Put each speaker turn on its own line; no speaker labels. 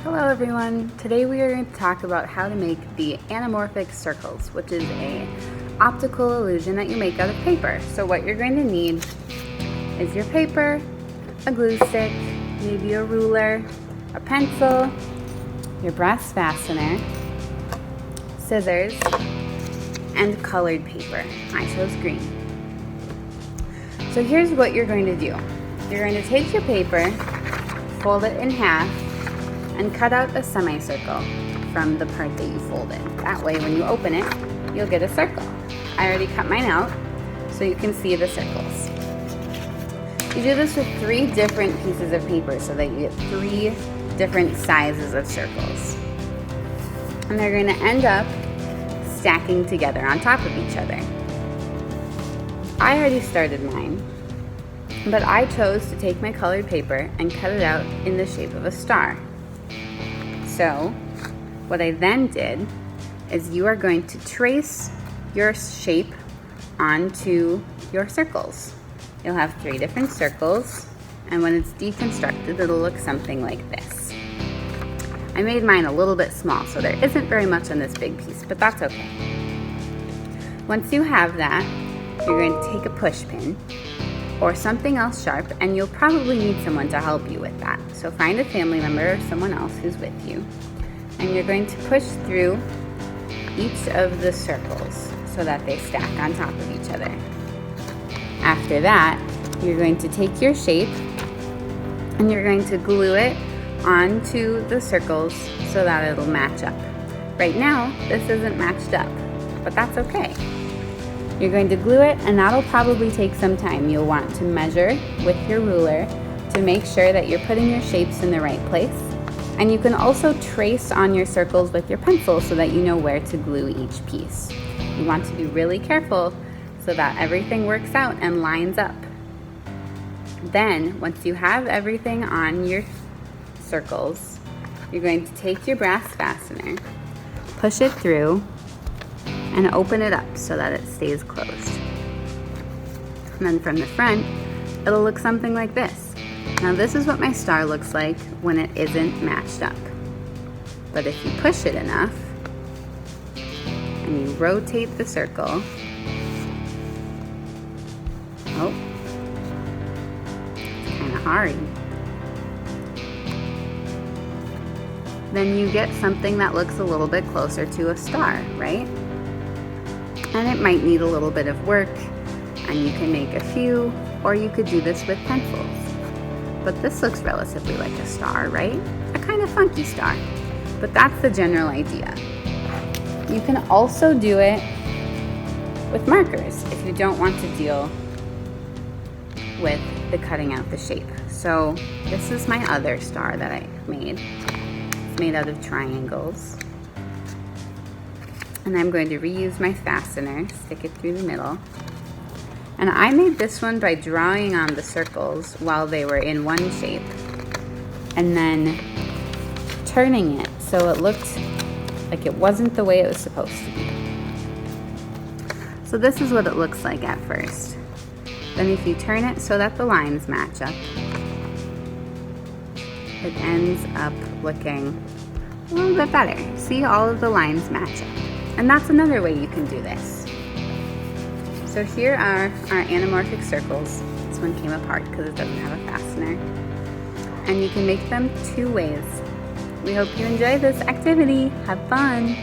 Hello everyone! Today we are going to talk about how to make the anamorphic circles, which is a optical illusion that you make out of paper. So what you're going to need is your paper, a glue stick, maybe a ruler, a pencil, your brass fastener, scissors, and colored paper. I chose green. So here's what you're going to do. You're going to take your paper, fold it in half, and cut out a semicircle from the part that you folded. That way when you open it, you'll get a circle. I already cut mine out so you can see the circles. You do this with 3 different pieces of paper so that you get 3 different sizes of circles. And they're going to end up stacking together on top of each other. I already started mine, but I chose to take my colored paper and cut it out in the shape of a star. So what I then did is you are going to trace your shape onto your circles. You'll have 3 different circles, and when it's deconstructed, it'll look something like this. I made mine a little bit small, so there isn't very much on this big piece, but that's okay. Once you have that, you're going to take a push pin or something else sharp, and you'll probably need someone to help you with that. So find a family member or someone else who's with you, and you're going to push through each of the circles so that they stack on top of each other. After that, you're going to take your shape and you're going to glue it onto the circles so that it'll match up. Right now, this isn't matched up, but that's okay. You're going to glue it, and that'll probably take some time. You'll want to measure with your ruler to make sure that you're putting your shapes in the right place. And you can also trace on your circles with your pencil so that you know where to glue each piece. You want to be really careful so that everything works out and lines up. Then, once you have everything on your circles, you're going to take your brass fastener, push it through, and open it up so that it stays closed. And then from the front, it'll look something like this. Now this is what my star looks like when it isn't matched up. But if you push it enough, and you rotate the circle, oh, it's kind of hard. Then you get something that looks a little bit closer to a star, right? And it might need a little bit of work, and you can make a few, or you could do this with pencils. But this looks relatively like a star, right? A kind of funky star, but that's the general idea. You can also do it with markers if you don't want to deal with the cutting out the shape. So this is my other star that I made. It's made out of triangles. And I'm going to reuse my fastener, stick it through the middle. And I made this one by drawing on the circles while they were in one shape, and then turning it so it looked like it wasn't the way it was supposed to be. So this is what it looks like at first. Then if you turn it so that the lines match up, it ends up looking a little bit better. See, all of the lines match up. And that's another way you can do this. So here are our anamorphic circles. This one came apart because it doesn't have a fastener. And you can make them 2 ways. We hope you enjoy this activity. Have fun!